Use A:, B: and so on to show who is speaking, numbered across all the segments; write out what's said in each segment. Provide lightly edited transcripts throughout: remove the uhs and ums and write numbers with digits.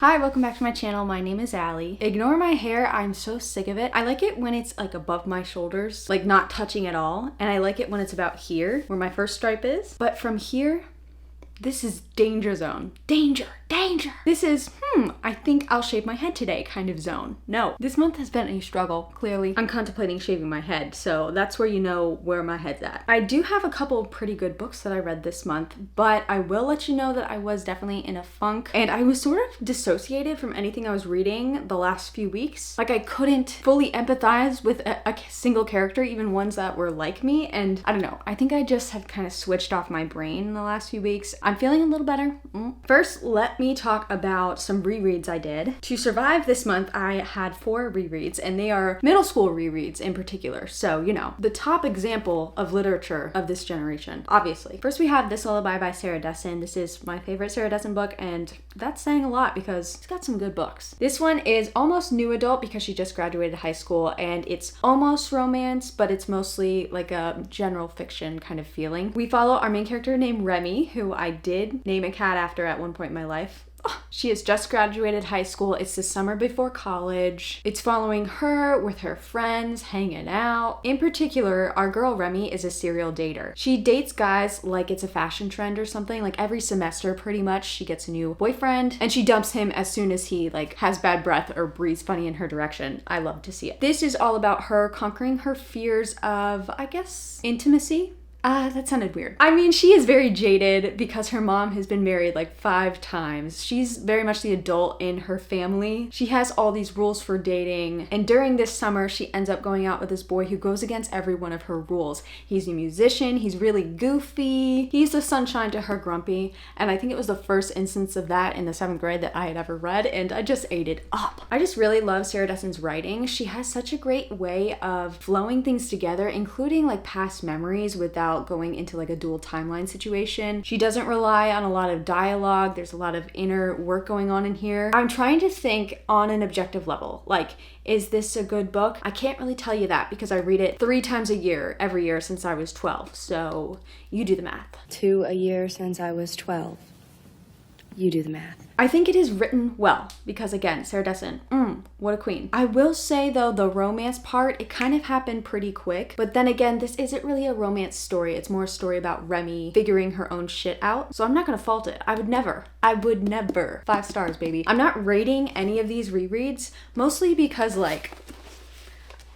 A: Hi, welcome back to my channel. My name is Allie. Ignore my hair, I'm so sick of it. I like it when it's like above my shoulders, like not touching at all. And I like it when it's about here, where my first stripe is. But from here, this is danger zone. Danger, danger. This is, I think I'll shave my head today kind of zone. No, this month has been a struggle, clearly. I'm contemplating shaving my head, so that's where you know where my head's at. I do have a couple pretty good books that I read this month, but I will let you know that I was definitely in a funk, and I was sort of dissociated from anything I was reading the last few weeks. Like I couldn't fully empathize with a single character, even ones that were like me, and I don't know, I think I just have kind of switched off my brain in the last few weeks. I'm feeling a little better. First, let me talk about some rereads I did. To survive this month, I had 4 rereads, and they are middle school rereads in particular. So, you know, the top example of literature of this generation, obviously. First, we have This Lullaby by Sarah Dessen. This is my favorite Sarah Dessen book, and that's saying a lot because it's got some good books. This one is almost new adult because she just graduated high school, and it's almost romance, but it's mostly like a general fiction kind of feeling. We follow our main character named Remy, who I did name a cat after at one point in my life. She has just graduated high school. It's the summer before college. It's following her with her friends, hanging out. In particular, our girl Remy is a serial dater. She dates guys like it's a fashion trend or something. Like every semester pretty much she gets a new boyfriend and she dumps him as soon as he like has bad breath or breathes funny in her direction. I love to see it. This is all about her conquering her fears of, I guess, intimacy. That sounded weird. I mean, she is very jaded because her mom has been married like 5 times. She's very much the adult in her family. She has all these rules for dating, and during this summer, she ends up going out with this boy who goes against every one of her rules. He's a musician, he's really goofy, he's the sunshine to her grumpy, and I think it was the first instance of that in the 7th grade that I had ever read, and I just ate it up. I just really love Sarah Dessen's writing. She has such a great way of flowing things together, including like past memories without going into like a dual timeline situation. She doesn't rely on a lot of dialogue. There's a lot of inner work going on in here. I'm trying to think on an objective level. Like, is this a good book? I can't really tell you that because I read it 3 times a year, every year since I was 12. So you do the math.
B: 2 a year since I was 12. You do the math.
A: I think it is written well because again, Sarah Dessen, what a queen. I will say though, the romance part, it kind of happened pretty quick, but then again, this isn't really a romance story. It's more a story about Remy figuring her own shit out. So I'm not gonna fault it. I would never. 5 stars, baby. I'm not rating any of these rereads, mostly because like,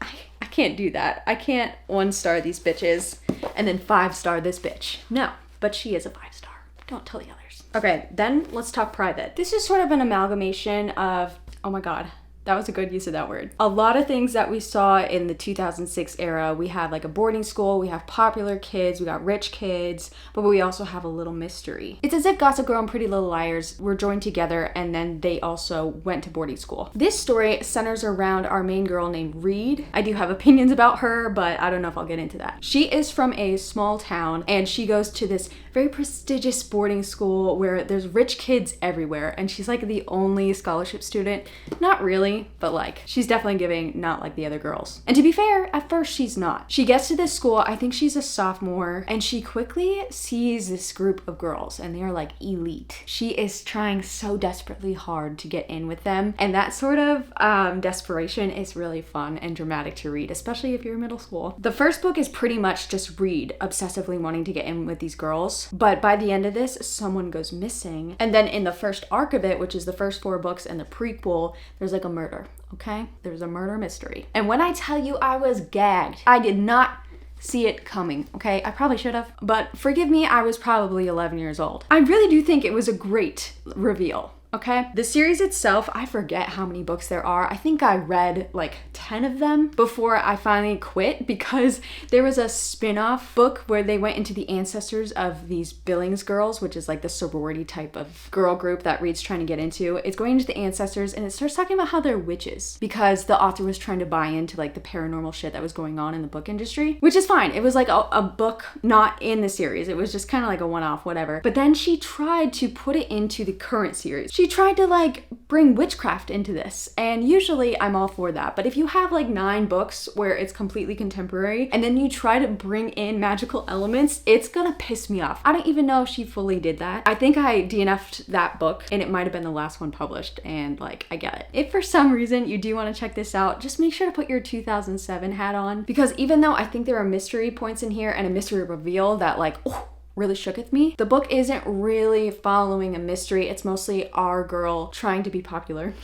A: I can't do that. I can't 1-star these bitches and then 5-star this bitch. No, but she is a 5-star. Don't tell the others. Okay, then let's talk private. This is sort of an amalgamation of, oh my God, that was a good use of that word. A lot of things that we saw in the 2006 era. We have like a boarding school, we have popular kids, we got rich kids, but we also have a little mystery. It's as if Gossip Girl and Pretty Little Liars were joined together and then they also went to boarding school. This story centers around our main girl named Reed. I do have opinions about her, but I don't know if I'll get into that. She is from a small town and she goes to this very prestigious boarding school where there's rich kids everywhere and she's like the only scholarship student. Not really, but like she's definitely giving not like the other girls. And to be fair, at first she's not. She gets to this school, I think she's a sophomore, and she quickly sees this group of girls and they are like elite. She is trying so desperately hard to get in with them, and that sort of desperation is really fun and dramatic to read, especially if you're in middle school. The first book is pretty much just Reed obsessively wanting to get in with these girls, but by the end of this, someone goes missing, and then in the first arc of it, which is the first 4 books and the prequel, there's like a murder, okay? There's a murder mystery. And when I tell you I was gagged, I did not see it coming, okay? I probably should have, but forgive me, I was probably 11 years old. I really do think it was a great reveal. Okay? The series itself, I forget how many books there are. I think I read like 10 of them before I finally quit because there was a spin-off book where they went into the ancestors of these Billings girls, which is like the sorority type of girl group that Reed's trying to get into. It's going into the ancestors and it starts talking about how they're witches because the author was trying to buy into like the paranormal shit that was going on in the book industry, which is fine. It was like a book not in the series. It was just kind of like a one-off, whatever. But then she tried to put it into the current series. She She tried to like bring witchcraft into this, and usually I'm all for that. But if you have like 9 books where it's completely contemporary and then you try to bring in magical elements, it's gonna piss me off. I don't even know if she fully did that. I think I DNF'd that book, and it might have been the last one published, and like, I get it. If for some reason you do want to check this out, just make sure to put your 2007 hat on, because even though I think there are mystery points in here and a mystery reveal that like, oh, really shooketh me, the book isn't really following a mystery. It's mostly our girl trying to be popular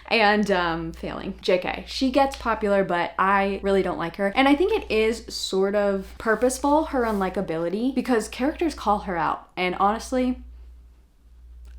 A: and failing. JK. She gets popular, but I really don't like her. And I think it is sort of purposeful, her unlikability, because characters call her out. And honestly,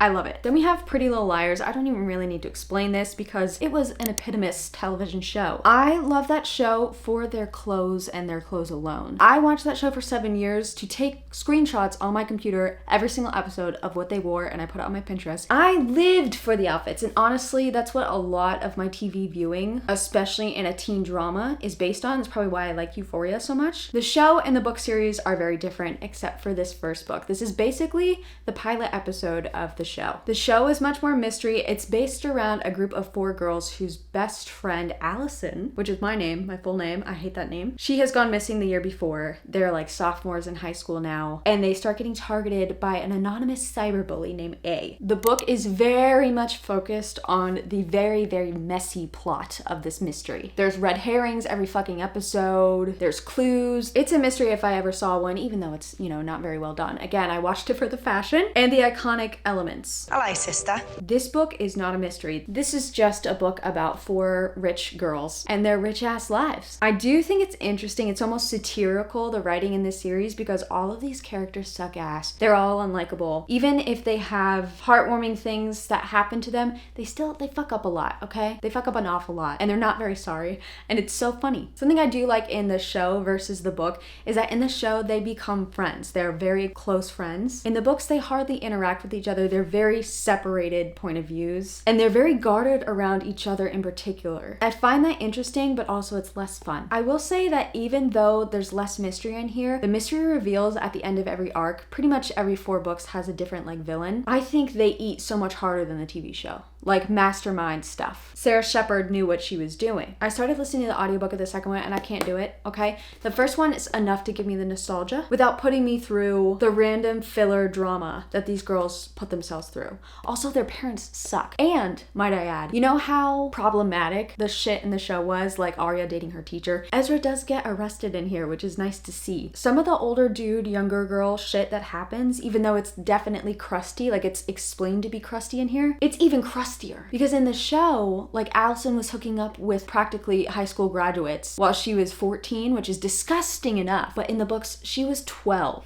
A: I love it. Then we have Pretty Little Liars. I don't even really need to explain this because it was an eponymous television show. I love that show for their clothes and their clothes alone. I watched that show for 7 years to take screenshots on my computer every single episode of what they wore, and I put it on my Pinterest. I lived for the outfits, and honestly, that's what a lot of my TV viewing, especially in a teen drama, is based on. It's probably why I like Euphoria so much. The show and the book series are very different, except for this first book. This is basically the pilot episode of the show. The show is much more mystery. It's based around a group of 4 girls whose best friend, Allison, which is my name, my full name, I hate that name, she has gone missing the year before. They're like sophomores in high school now, and they start getting targeted by an anonymous cyberbully named A. The book is very much focused on the very, very messy plot of this mystery. There's red herrings every fucking episode. There's clues. It's a mystery if I ever saw one, even though it's, you know, not very well done. Again, I watched it for the fashion and the iconic elements.
C: Hello, sister.
A: This book is not a mystery. This is just a book about 4 rich girls and their rich ass lives. I do think it's interesting. It's almost satirical, the writing in this series, because all of these characters suck ass. They're all unlikable. Even if they have heartwarming things that happen to them, they fuck up a lot, okay? They fuck up an awful lot, and they're not very sorry. And it's so funny. Something I do like in the show versus the book is that in the show, they become friends. They're very close friends. In the books, they hardly interact with each other. They're very separated point of views, and they're very guarded around each other in particular. I find that interesting, but also it's less fun. I will say that even though there's less mystery in here, the mystery reveals at the end of every arc. Pretty much every 4 books has a different like villain. I think they eat so much harder than the TV show. Like mastermind stuff. Sarah Shepard knew what she was doing. I started listening to the audiobook of the second one, and I can't do it, okay? The first one is enough to give me the nostalgia without putting me through the random filler drama that these girls put themselves through. Also, their parents suck. And, might I add, you know how problematic the shit in the show was, like Arya dating her teacher? Ezra does get arrested in here, which is nice to see. Some of the older dude, younger girl shit that happens, even though it's definitely crusty, like it's explained to be crusty in here, it's even crustier. Because in the show, like Allison was hooking up with practically high school graduates while she was 14, which is disgusting enough. But in the books, she was 12.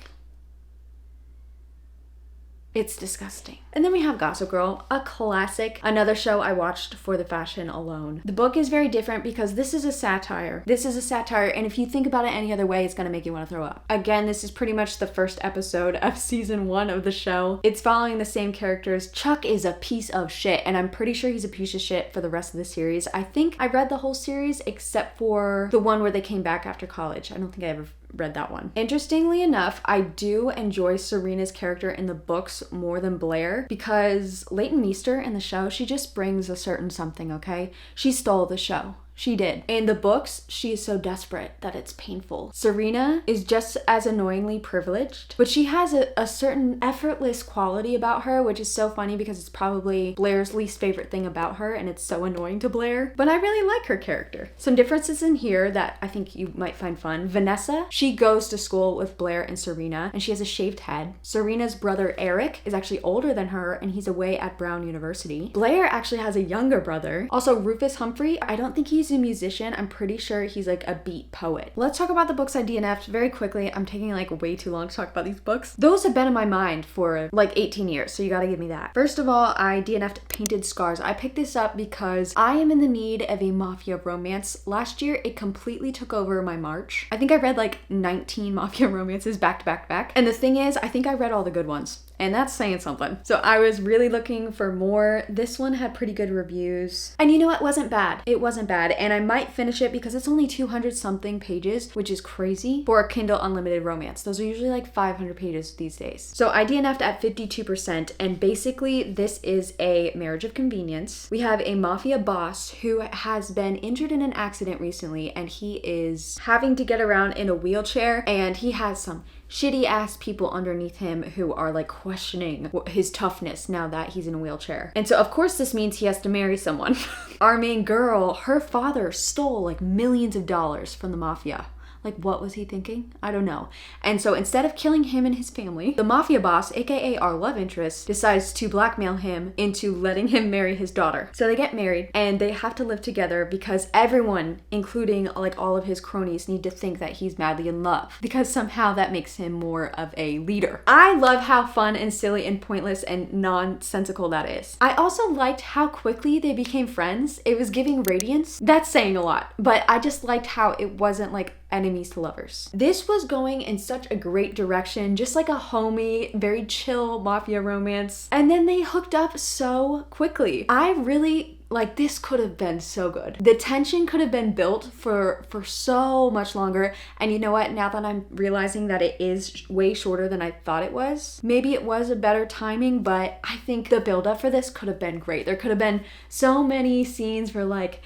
A: It's disgusting. And then we have Gossip Girl, a classic, another show I watched for the fashion alone. The book is very different because this is a satire. This is a satire, and if you think about it any other way, it's gonna make you want to throw up. Again, this is pretty much the first episode of season 1 of the show. It's following the same characters. Chuck is a piece of shit, and I'm pretty sure he's a piece of shit for the rest of the series. I think I read the whole series except for the one where they came back after college. I don't think I ever read that one. Interestingly enough, I do enjoy Serena's character in the books more than Blair, because Leighton Meester in the show, she just brings a certain something, okay? She stole the show. She did. In the books, she is so desperate that it's painful. Serena is just as annoyingly privileged, but she has a certain effortless quality about her, which is so funny because it's probably Blair's least favorite thing about her, and it's so annoying to Blair. But I really like her character. Some differences in here that I think you might find fun. Vanessa, she goes to school with Blair and Serena, and she has a shaved head. Serena's brother Eric is actually older than her, and he's away at Brown University. Blair actually has a younger brother. Also, Rufus Humphrey, I don't think he's a musician. I'm pretty sure he's like a beat poet. Let's talk about the books I DNF'd very quickly. I'm taking like way too long to talk about these books. Those have been in my mind for like 18 years, so you gotta give me that. First of all, I DNF'd Painted Scars. I picked this up because I am in the need of a mafia romance. Last year, it completely took over my March. I think I read like 19 mafia romances back to back to back. And the thing is, I think I read all the good ones. And that's saying something. So I was really looking for more. This one had pretty good reviews. And you know what? It wasn't bad. It wasn't bad. And I might finish it because it's only 200 something pages, which is crazy for a Kindle Unlimited romance. Those are usually like 500 pages these days. So I DNF'd at 52%. And basically this is a marriage of convenience. We have a mafia boss who has been injured in an accident recently, and he is having to get around in a wheelchair, and he has some shitty ass people underneath him who are like questioning his toughness now that he's in a wheelchair. And so of course this means he has to marry someone. Our main girl, her father stole like millions of dollars from the mafia. Like, what was he thinking? I don't know. And so instead of killing him and his family, the mafia boss, aka our love interest, decides to blackmail him into letting him marry his daughter. So they get married and they have to live together because everyone, including like all of his cronies, need to think that he's madly in love because somehow that makes him more of a leader. I love how fun and silly and pointless and nonsensical that is. I also liked how quickly they became friends. It was giving radiance. That's saying a lot, but I just liked how it wasn't like enemies to lovers. This was going in such a great direction, just like a homey, very chill mafia romance. And then they hooked up so quickly. I really, like, this could have been so good. The tension could have been built for so much longer. And you know what? Now that I'm realizing that it is way shorter than I thought it was, maybe it was a better timing, but I think the buildup for this could have been great. There could have been so many scenes where like,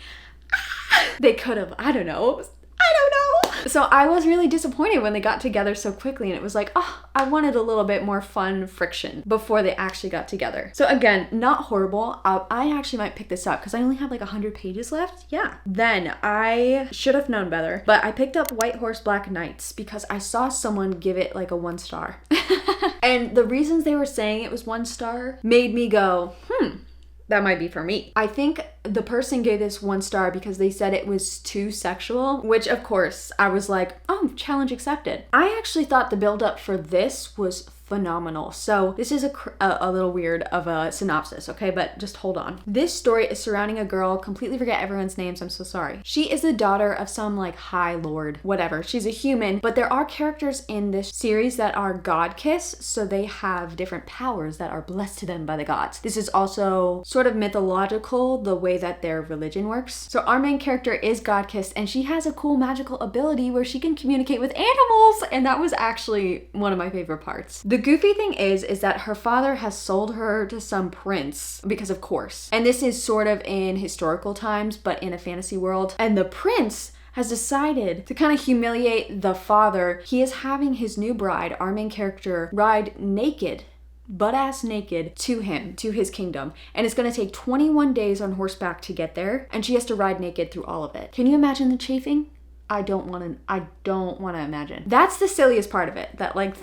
A: they could have, I don't know. So I was really disappointed when they got together so quickly, and it was like, oh, I wanted a little bit more fun friction before they actually got together. So again, not horrible. I actually might pick this up because I only have like 100 pages left. Yeah. Then I should have known better, but I picked up White Horse Black Knights because I saw someone give it like a 1 star. And the reasons they were saying it was 1 star made me go, that might be for me. I think the person gave this 1 star because they said it was too sexual, which of course I was like, oh, challenge accepted. I actually thought the buildup for this was phenomenal. So this is a little weird of a synopsis, okay? But just hold on. This story is surrounding a girl, completely forget everyone's names, I'm so sorry. She is the daughter of some like high lord, whatever. She's a human, but there are characters in this series that are god kiss, so they have different powers that are blessed to them by the gods. This is also sort of mythological, the way that their religion works. So our main character is god kissed, and she has a cool magical ability where she can communicate with animals, and that was actually one of my favorite parts. The goofy thing is that her father has sold her to some prince, because of course. And this is sort of in historical times, but in a fantasy world. And the prince has decided to kind of humiliate the father. He is having his new bride, our main character, ride naked, butt-ass naked, to him, to his kingdom. And it's gonna take 21 days on horseback to get there, and she has to ride naked through all of it. Can you imagine the chafing? I don't want to imagine. That's the silliest part of it, that like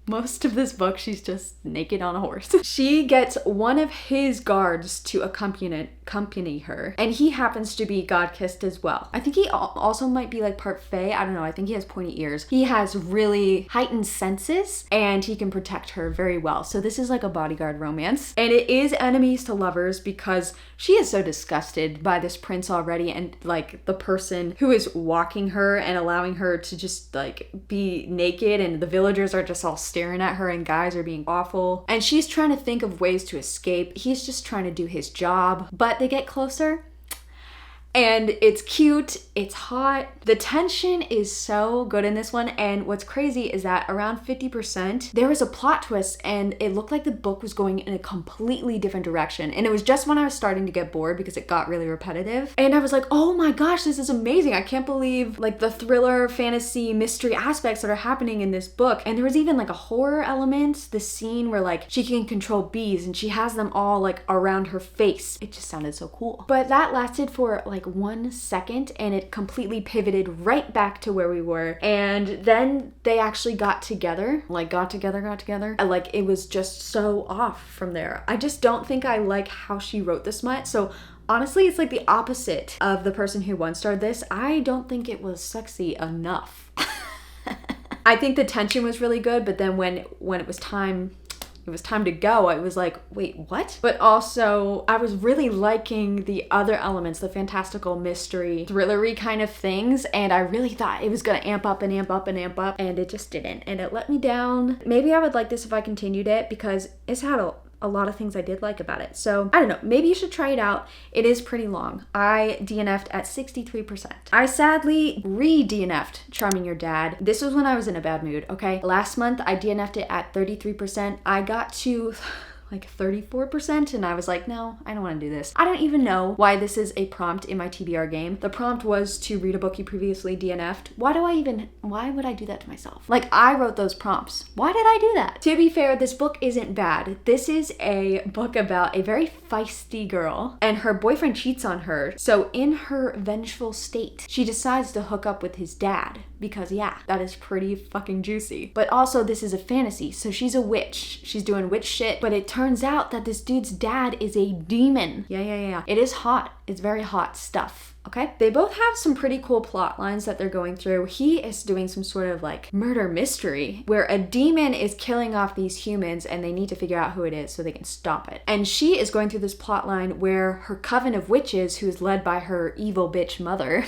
A: most of this book, she's just naked on a horse. She gets one of his guards to accompany her, and he happens to be god-kissed as well. I think he also might be like part fae. I don't know. I think he has pointy ears. He has really heightened senses, and he can protect her very well. So this is like a bodyguard romance, and it is enemies to lovers because she is so disgusted by this prince already, and like the person who is walking her and allowing her to just like be naked, and the villagers are just all staring at her, and guys are being awful, and she's trying to think of ways to escape. He's just trying to do his job, but they get closer. And it's cute, it's hot. The tension is so good in this one, and what's crazy is that around 50%, there was a plot twist, and it looked like the book was going in a completely different direction. And it was just when I was starting to get bored because it got really repetitive. And I was like, oh my gosh, this is amazing. I can't believe like the thriller, fantasy, mystery aspects that are happening in this book. And there was even like a horror element, the scene where like she can control bees and she has them all like around her face. It just sounded so cool. But that lasted for like 1 second, and it completely pivoted right back to where we were. And then they actually got together. And like it was just so off from there. I just don't think I like how she wrote this much. So honestly, it's like the opposite of the person who once started this. I don't think it was sexy enough. I think the tension was really good, but then when it was time it was time to go, I was like, wait, what? But also, I was really liking the other elements, the fantastical mystery, thrillery kind of things, and I really thought it was gonna amp up and amp up and amp up, and it just didn't, and it let me down. Maybe I would like this if I continued it, because it's had a lot of things I did like about it. So I don't know, maybe you should try it out. It is pretty long. I DNF'd at 63%. I sadly re-DNF'd Charming Your Dad. This was when I was in a bad mood, okay? Last month I DNF'd it at 33%. I got to like 34% and I was like, no, I don't want to do this. I don't even know why this is a prompt in my TBR game. The prompt was to read a book you previously DNF'd. Why would I do that to myself? Like, I wrote those prompts. Why did I do that? To be fair, this book isn't bad. This is a book about a very feisty girl and her boyfriend cheats on her. So in her vengeful state, she decides to hook up with his dad because yeah, that is pretty fucking juicy. But also this is a fantasy. So she's a witch. She's doing witch shit, but it turns out that this dude's dad is a demon. Yeah. It is hot. It's very hot stuff. Okay? They both have some pretty cool plot lines that they're going through. He is doing some sort of like murder mystery where a demon is killing off these humans and they need to figure out who it is so they can stop it. And she is going through this plot line where her coven of witches, who is led by her evil bitch mother,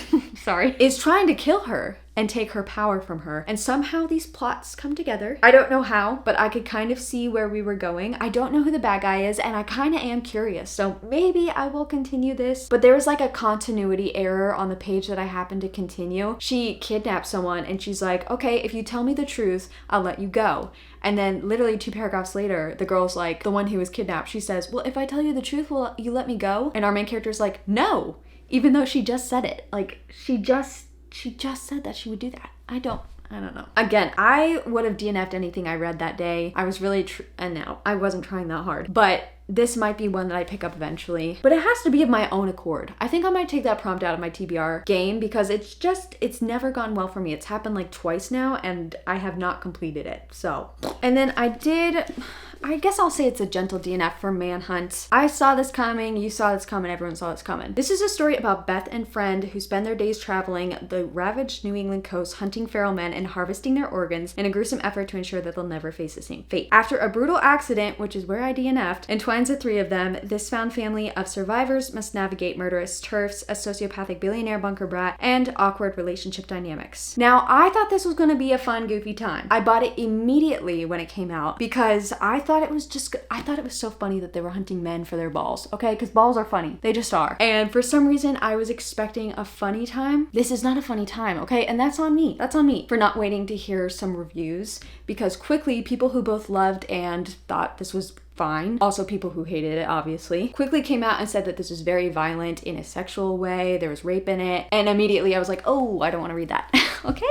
A: is trying to kill her and take her power from her. And somehow these plots come together. I don't know how, but I could kind of see where we were going. I don't know who the bad guy is, and I kind of am curious. So maybe I will continue this. But there was like a continuity error on the page that I happened to continue. She kidnapped someone and she's like, okay, if you tell me the truth, I'll let you go. And then literally 2 paragraphs later, the girl's like, the one who was kidnapped, she says, well, if I tell you the truth, will you let me go? And our main character's like, no, even though she just said it. Like, she just said that she would do that. I don't know. Again, I would have DNF'd anything I read that day. I was really, and no, I wasn't trying that hard. But this might be one that I pick up eventually. But it has to be of my own accord. I think I might take that prompt out of my TBR game because it's never gone well for me. It's happened like twice now and I have not completed it. So, and then I guess I'll say it's a gentle DNF for Manhunt. I saw this coming, you saw this coming, everyone saw this coming. This is a story about Beth and friend who spend their days traveling the ravaged New England coast, hunting feral men and harvesting their organs in a gruesome effort to ensure that they'll never face the same fate. After a brutal accident, which is where I DNF'd, entwines the 3 of them, this found family of survivors must navigate murderous turfs, a sociopathic billionaire bunker brat, and awkward relationship dynamics. Now, I thought this was going to be a fun, goofy time. I bought it immediately when it came out because I thought it was so funny that they were hunting men for their balls, okay? Because balls are funny. They just are. And for some reason, I was expecting a funny time. This is not a funny time, okay? And that's on me. That's on me for not waiting to hear some reviews because quickly, people who both loved and thought this was fine, also people who hated it obviously, quickly came out and said that this was very violent in a sexual way, there was rape in it, and immediately I was like, oh, I don't want to read that. Okay?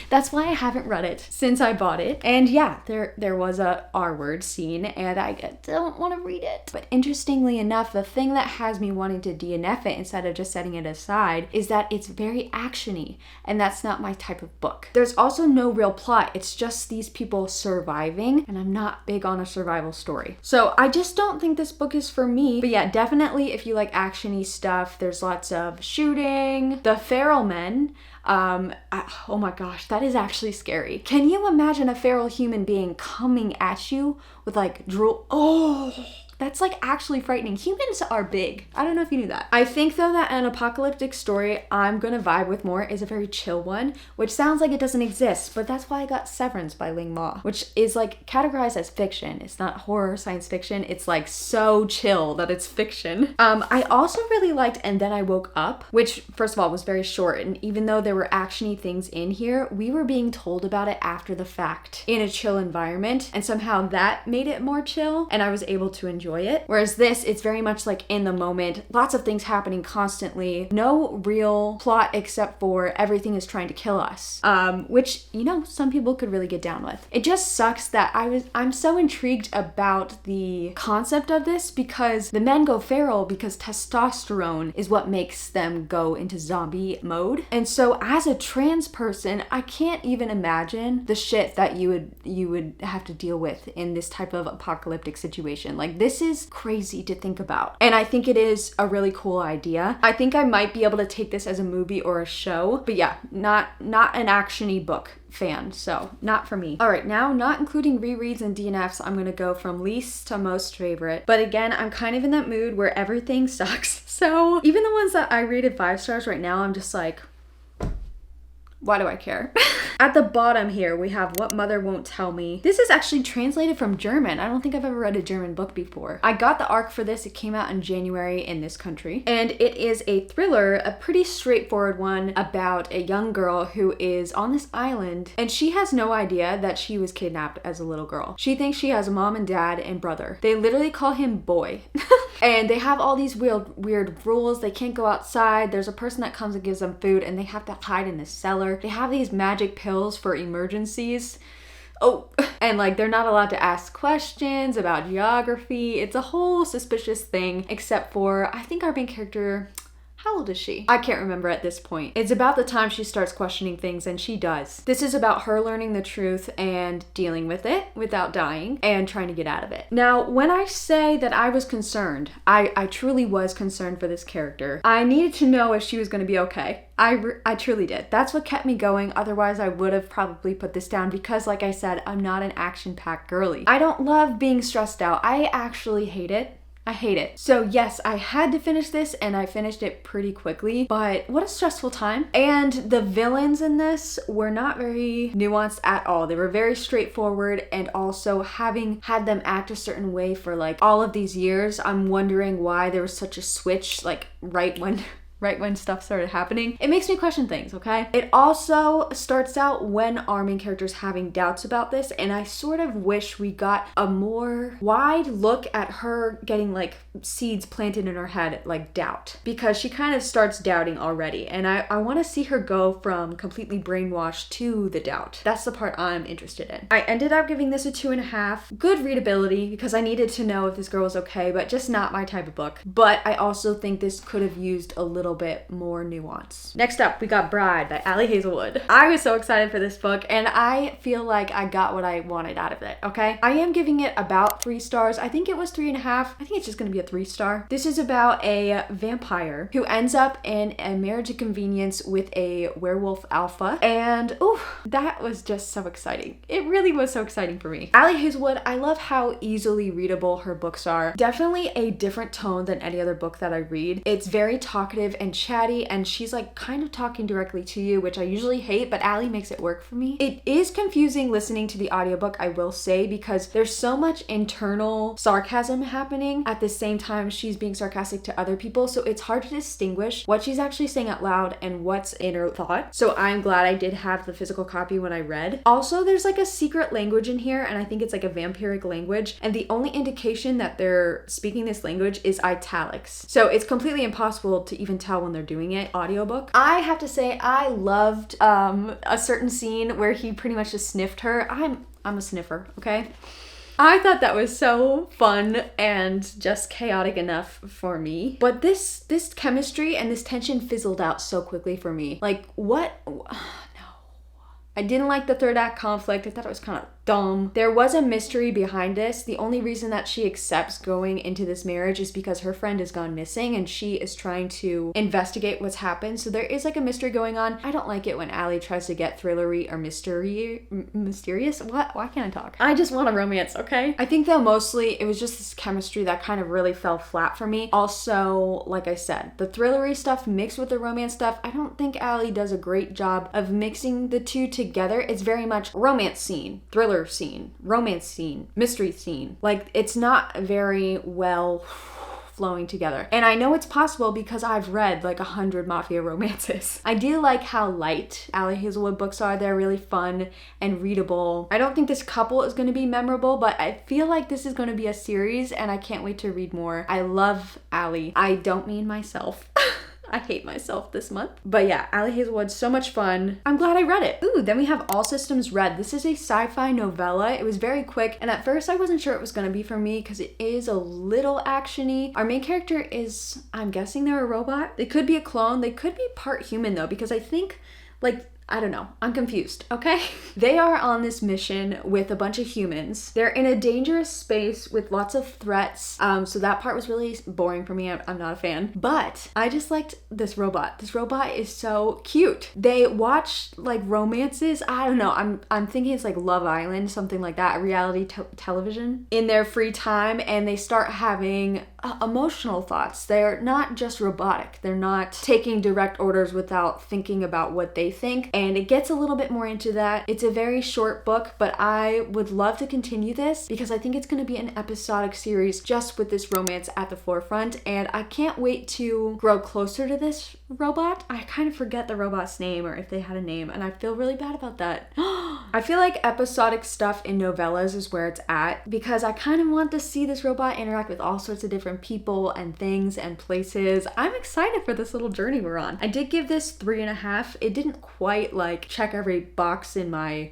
A: That's why I haven't read it since I bought it. And yeah, there was a R-word scene and I don't want to read it. But interestingly enough, the thing that has me wanting to DNF it instead of just setting it aside is that it's very action-y, and that's not my type of book. There's also no real plot, it's just these people surviving, and I'm not big on a survival story. So I just don't think this book is for me. But yeah, definitely if you like action-y stuff, there's lots of shooting. The feral men, oh my gosh, that is actually scary. Can you imagine a feral human being coming at you with like drool? Oh, that's like actually frightening. Humans are big. I don't know if you knew that. I think though that an apocalyptic story I'm gonna vibe with more is a very chill one, which sounds like it doesn't exist, but that's why I got Severance by Ling Ma, which is like categorized as fiction. It's not horror, science fiction. It's like so chill that it's fiction. I also really liked And Then I Woke Up, which first of all was very short, and even though there were action-y things in here, we were being told about it after the fact in a chill environment, and somehow that made it more chill and I was able to enjoy it. Whereas this, it's very much like in the moment, lots of things happening constantly, no real plot except for everything is trying to kill us, which, you know, some people could really get down with. It just sucks that I'm so intrigued about the concept of this because the men go feral because testosterone is what makes them go into zombie mode. And so as a trans person, I can't even imagine the shit that you would have to deal with in this type of apocalyptic situation. Like, this This is crazy to think about. And I think it is a really cool idea. I think I might be able to take this as a movie or a show, but yeah, not an action-y book fan, so not for me. All right, now not including rereads and DNFs, I'm gonna go from least to most favorite. But again, I'm kind of in that mood where everything sucks. So even the ones that I rated 5 stars right now, I'm just like, why do I care? At the bottom here, we have What Mother Won't Tell Me. This is actually translated from German. I don't think I've ever read a German book before. I got the ARC for this. It came out in January in this country. And it is a thriller, a pretty straightforward one about a young girl who is on this island and she has no idea that she was kidnapped as a little girl. She thinks she has a mom and dad and brother. They literally call him Boy. And they have all these weird rules. They can't go outside. There's a person that comes and gives them food and they have to hide in the cellar. They have these magic pills for emergencies. Oh, and like they're not allowed to ask questions about geography. It's a whole suspicious thing, except for I think our main character, how old is she? I can't remember at this point. It's about the time she starts questioning things, and she does. This is about her learning the truth and dealing with it without dying and trying to get out of it. Now, when I say that I was concerned, I truly was concerned for this character. I needed to know if she was going to be okay. I truly did. That's what kept me going. Otherwise, I would have probably put this down because, like I said, I'm not an action-packed girly. I don't love being stressed out. I actually hate it. I hate it. So yes, I had to finish this and I finished it pretty quickly, but what a stressful time. And the villains in this were not very nuanced at all. They were very straightforward, and also having had them act a certain way for like all of these years, I'm wondering why there was such a switch like right when stuff started happening. It makes me question things, okay? It also starts out when our main character's having doubts about this, and I sort of wish we got a more wide look at her getting like seeds planted in her head, like doubt, because she kind of starts doubting already, and I want to see her go from completely brainwashed to the doubt. That's the part I'm interested in. I ended up giving this a 2.5. Good readability because I needed to know if this girl was okay, but just not my type of book. But I also think this could have used a little bit more nuance. Next up, we got Bride by Ali Hazelwood. I was so excited for this book, and I feel like I got what I wanted out of it, okay? I am giving it about 3 stars. I think it was 3.5. I think it's just gonna be a 3-star. This is about a vampire who ends up in a marriage of convenience with a werewolf alpha, and ooh, that was just so exciting. It really was so exciting for me. Ali Hazelwood, I love how easily readable her books are. Definitely a different tone than any other book that I read. It's very talkative and chatty, and she's like kind of talking directly to you, which I usually hate, but Ali makes it work for me. It is confusing listening to the audiobook, I will say, because there's so much internal sarcasm happening at the same time she's being sarcastic to other people, so it's hard to distinguish what she's actually saying out loud and what's in her thought. So I'm glad I did have the physical copy when I read. Also, there's like a secret language in here, and I think it's like a vampiric language, and the only indication that they're speaking this language is italics. So it's completely impossible to even tell when they're doing it. Audiobook. I have to say I loved a certain scene where he pretty much just sniffed her. I'm a sniffer, okay? I thought that was so fun and just chaotic enough for me. But this chemistry and this tension fizzled out so quickly for me. Like, what? No. I didn't like the third act conflict. I thought it was kind of dumb. There was a mystery behind this. The only reason that she accepts going into this marriage is because her friend has gone missing and she is trying to investigate what's happened. So there is like a mystery going on. I don't like it when Ali tries to get thrillery or mysterious. What? Why can't I talk? I just want a romance, okay? I think though mostly it was just this chemistry that kind of really fell flat for me. Also, like I said, the thrillery stuff mixed with the romance stuff, I don't think Ali does a great job of mixing the two together. It's very much romance scene, thriller scene, romance scene, mystery scene. Like, it's not very well flowing together. And I know it's possible because I've read like 100 mafia romances. I do like how light Ali Hazelwood books are. They're really fun and readable. I don't think this couple is going to be memorable, but I feel like this is going to be a series and I can't wait to read more. I love Ali. I don't mean myself. I hate myself this month. But yeah, Ali Hazelwood, so much fun. I'm glad I read it. Ooh, then we have All Systems Red. This is a sci-fi novella. It was very quick, and at first I wasn't sure it was gonna be for me because it is a little action-y. Our main character is, I'm guessing they're a robot. They could be a clone. They could be part human though, because I think like I don't know. I'm confused, okay? They are on this mission with a bunch of humans. They're in a dangerous space with lots of threats. So that part was really boring for me. I'm not a fan. But I just liked this robot. This robot is so cute. They watch like romances. I don't know. I'm thinking it's like Love Island, something like that, reality television in their free time, and they start having emotional thoughts. They're not just robotic. They're not taking direct orders without thinking about what they think. And it gets a little bit more into that. It's a very short book, but I would love to continue this because I think it's going to be an episodic series just with this romance at the forefront. And I can't wait to grow closer to this robot. I kind of forget the robot's name or if they had a name, and I feel really bad about that. I feel like episodic stuff in novellas is where it's at because I kind of want to see this robot interact with all sorts of different people and things and places. I'm excited for this little journey we're on. I did give this 3.5. It didn't quite like check every box in my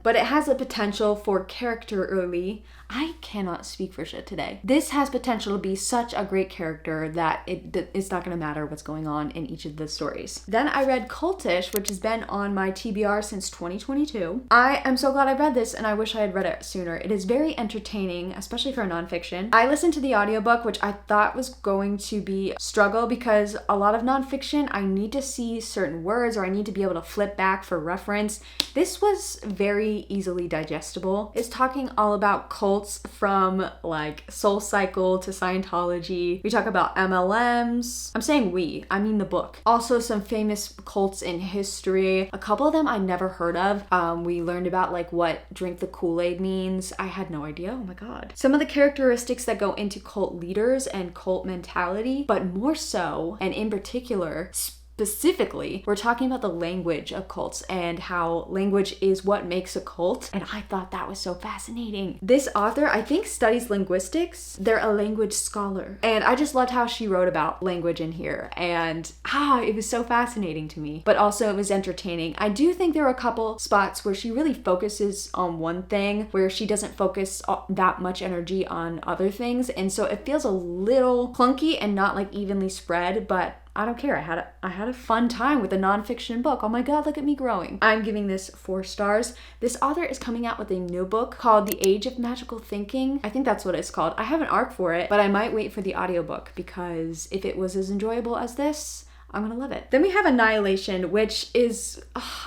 A: but it has a potential for characterly. I cannot speak for shit today. This has potential to be such a great character that it's not going to matter what's going on in each of the stories. Then I read Cultish, which has been on my TBR since 2022. I am so glad I read this, and I wish I had read it sooner. It is very entertaining, especially for a nonfiction. I listened to the audiobook, which I thought was going to be a struggle because a lot of nonfiction, I need to see certain words or I need to be able to flip back for reference. This was very easily digestible. It's talking all about cults from like Soul Cycle to Scientology. We talk about MLMs. I'm saying I mean the book. Also some famous cults in history. A couple of them I never heard of. We learned about like what drink the Kool-Aid means. I had no idea. Oh my God. Some of the characteristics that go into cult leaders and cult mentality, but more so, and in particular, specifically, we're talking about the language of cults and how language is what makes a cult. And I thought that was so fascinating. This author, I think, studies linguistics. They're a language scholar. And I just loved how she wrote about language in here. And it was so fascinating to me. But also it was entertaining. I do think there are a couple spots where she really focuses on one thing, where she doesn't focus that much energy on other things. And so it feels a little clunky and not like evenly spread, but I don't care. I had a fun time with a nonfiction book. Oh my God, look at me growing. I'm giving this 4 stars. This author is coming out with a new book called The Age of Magical Thinking. I think that's what it's called. I have an ARC for it, but I might wait for the audiobook because if it was as enjoyable as this, I'm gonna love it. Then we have Annihilation, which is,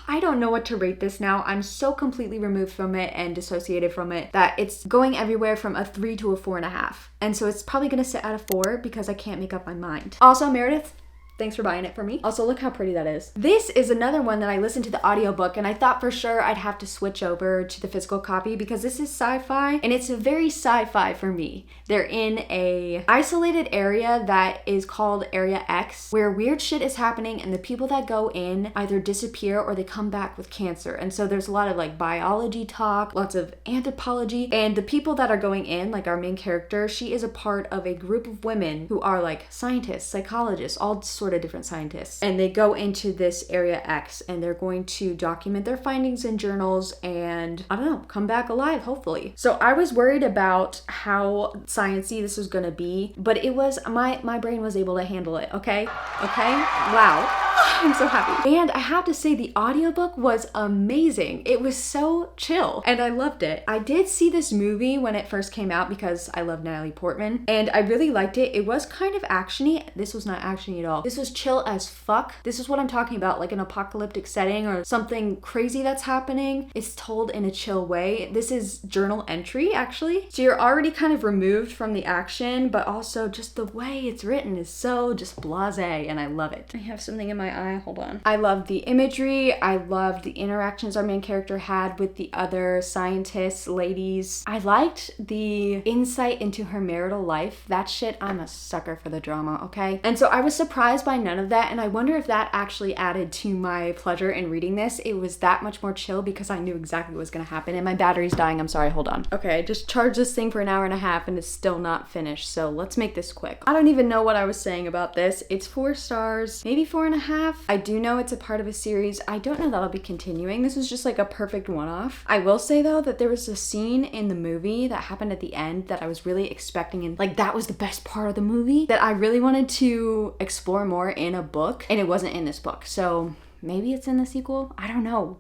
A: I don't know what to rate this now. I'm so completely removed from it and dissociated from it that it's going everywhere from a 3 to a 4.5. And so it's probably gonna sit at a 4 because I can't make up my mind. Also, Meredith, thanks for buying it for me. Also, look how pretty that is. This is another one that I listened to the audiobook and I thought for sure I'd have to switch over to the physical copy because this is sci-fi and it's a very sci-fi for me. They're in a isolated area that is called Area X where weird shit is happening and the people that go in either disappear or they come back with cancer. And so there's a lot of like biology talk, lots of anthropology, and the people that are going in, like our main character, she is a part of a group of women who are like scientists, psychologists, all sort of different scientists, and they go into this Area X and they're going to document their findings in journals and I don't know, come back alive hopefully. So I was worried about how sciencey this was gonna be, but it was, my brain was able to handle it. Okay, wow. I'm so happy. And I have to say the audiobook was amazing. It was so chill and I loved it. I did see this movie when it first came out because I love Natalie Portman and I really liked it. It was kind of actiony. This was not actiony at all. This was chill as fuck. This is what I'm talking about, like an apocalyptic setting or something crazy that's happening. It's told in a chill way. This is journal entry actually. So you're already kind of removed from the action, but also just the way it's written is so just blasé and I love it. I have something in my eye. Hold on. I loved the imagery. I loved the interactions our main character had with the other scientists, ladies. I liked the insight into her marital life. That shit, I'm a sucker for the drama, okay? And so I was surprised by none of that, and I wonder if that actually added to my pleasure in reading this. It was that much more chill because I knew exactly what was gonna happen, and my battery's dying. I'm sorry, hold on. Okay, I just charged this thing for an hour and a half and it's still not finished, so let's make this quick. I don't even know what I was saying about this. It's 4 stars, maybe 4.5. I do know it's a part of a series. I don't know that I'll be continuing. This was just like a perfect one-off. I will say though that there was a scene in the movie that happened at the end that I was really expecting, and like that was the best part of the movie that I really wanted to explore more in a book, and it wasn't in this book. So maybe it's in the sequel. I don't know.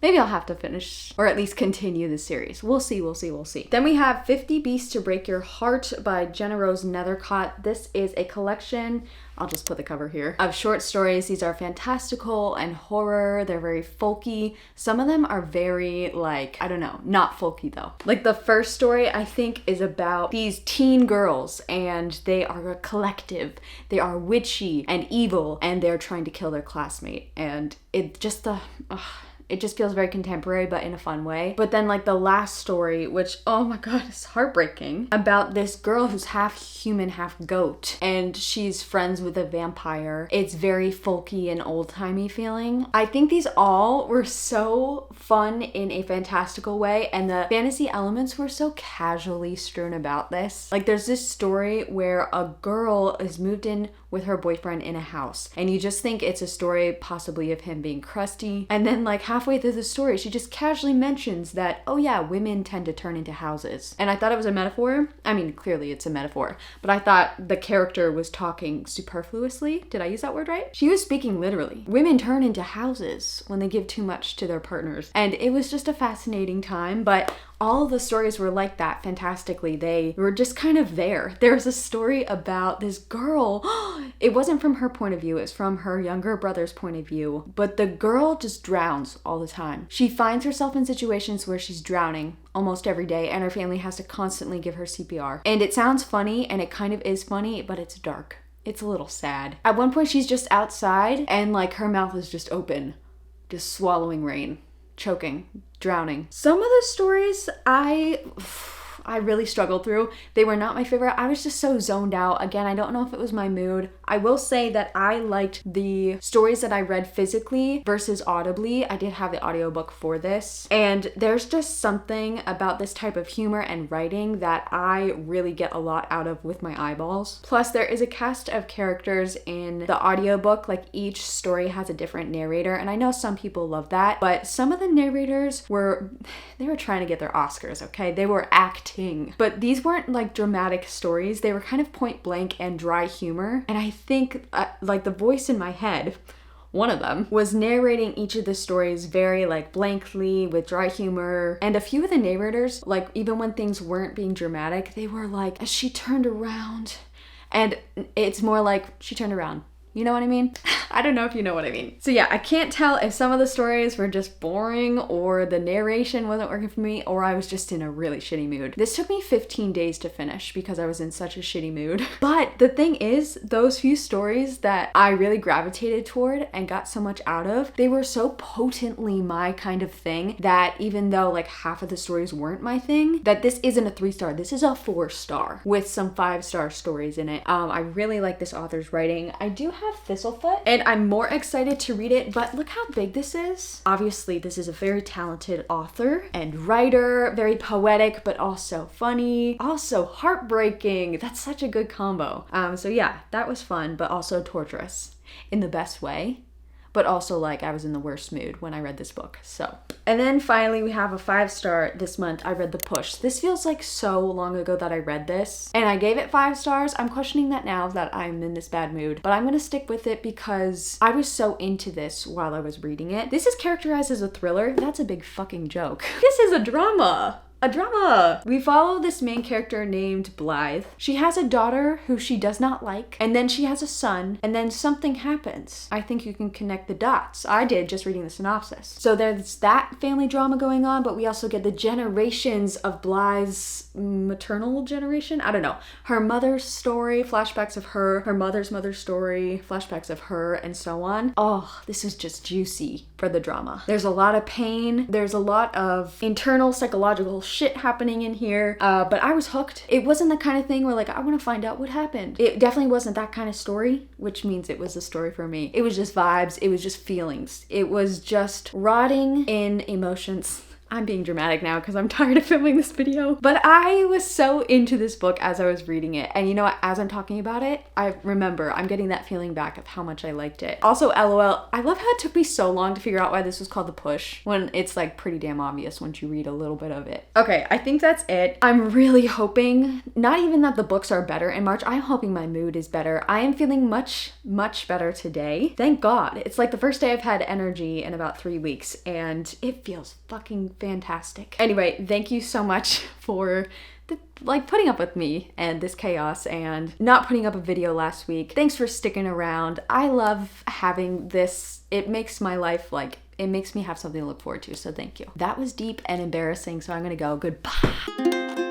A: Maybe I'll have to finish or at least continue the series. We'll see. Then we have 50 Beasts to Break Your Heart by Jenna Rose Nethercott. This is a collection, I'll just put the cover here, of short stories. These are fantastical and horror. They're very folky. Some of them are very like, I don't know, not folky though. Like the first story I think is about these teen girls and they are a collective. They are witchy and evil and they're trying to kill their classmate. And it just it just feels very contemporary, but in a fun way. But then like the last story, which, oh my God, is heartbreaking, about this girl who's half human, half goat, and she's friends with a vampire. It's very folky and old-timey feeling. I think these all were so fun in a fantastical way, and the fantasy elements were so casually strewn about this. Like there's this story where a girl is moved in with her boyfriend in a house, and you just think it's a story possibly of him being crusty, and then like halfway through the story she just casually mentions that, oh yeah, women tend to turn into houses. And I thought it was a metaphor. I mean, clearly it's a metaphor, but I thought the character was talking superfluously. Did I use that word right? She was speaking literally. Women turn into houses when they give too much to their partners, and it was just a fascinating time. But all the stories were like that fantastically. They were just kind of there. There's a story about this girl. It wasn't from her point of view. It's from her younger brother's point of view. But the girl just drowns all the time. She finds herself in situations where she's drowning almost every day, and her family has to constantly give her CPR. And it sounds funny, and it kind of is funny, but it's dark. It's a little sad. At one point, she's just outside, and like her mouth is just open, just swallowing rain. Choking, drowning. Some of the stories I really struggled through. They were not my favorite. I was just so zoned out. Again, I don't know if it was my mood. I will say that I liked the stories that I read physically versus audibly. I did have the audiobook for this. And there's just something about this type of humor and writing that I really get a lot out of with my eyeballs. Plus, there is a cast of characters in the audiobook. Like each story has a different narrator. And I know some people love that, but some of the narrators were trying to get their Oscars, okay? They were acting. But these weren't like dramatic stories. They were kind of point blank and dry humor. And I think like the voice in my head, one of them, was narrating each of the stories very like blankly with dry humor. And a few of the narrators, like even when things weren't being dramatic, they were like, as she turned around. And it's more like she turned around. You know what I mean? I don't know if you know what I mean. So yeah, I can't tell if some of the stories were just boring or the narration wasn't working for me or I was just in a really shitty mood. This took me 15 days to finish because I was in such a shitty mood. But the thing is, those few stories that I really gravitated toward and got so much out of, they were so potently my kind of thing that even though like half of the stories weren't my thing, that this isn't a 3-star, this is a 4-star with some 5-star stories in it. I really like this author's writing. I do have Thistlefoot and I'm more excited to read it, but look how big this is. Obviously, this is a very talented author and writer, very poetic, but also funny, also heartbreaking. That's such a good combo. So yeah, that was fun, but also torturous in the best way. But also like I was in the worst mood when I read this book. So, and then finally we have a 5-star this month. I read The Push. This feels like so long ago that I read this and I gave it 5 stars. I'm questioning that now that I'm in this bad mood, but I'm gonna stick with it because I was so into this while I was reading it. This is characterized as a thriller. That's a big fucking joke. This is a drama. A drama! We follow this main character named Blythe. She has a daughter who she does not like, and then she has a son, and then something happens. I think you can connect the dots. I did just reading the synopsis. So there's that family drama going on, but we also get the generations of Blythe's maternal generation? I don't know. Her mother's story, flashbacks of her mother's story, flashbacks of her, and so on. Oh, this is just juicy for the drama. There's a lot of pain. There's a lot of internal psychological shit happening in here, but I was hooked. It wasn't the kind of thing where like I want to find out what happened. It definitely wasn't that kind of story, which means it was a story for me. It was just vibes. It was just feelings. It was just rotting in emotions. I'm being dramatic now because I'm tired of filming this video. But I was so into this book as I was reading it. And you know what? As I'm talking about it, I remember I'm getting that feeling back of how much I liked it. Also, LOL, I love how it took me so long to figure out why this was called The Push when it's like pretty damn obvious once you read a little bit of it. Okay, I think that's it. I'm really hoping, not even that the books are better in March, I'm hoping my mood is better. I am feeling much, much better today. Thank God. It's like the first day I've had energy in about 3 weeks and it feels fucking fantastic. Anyway, thank you so much for putting up with me and this chaos and not putting up a video last week. Thanks for sticking around. I love having this. It makes my life it makes me have something to look forward to, so thank you. That was deep and embarrassing, so I'm gonna go. Goodbye.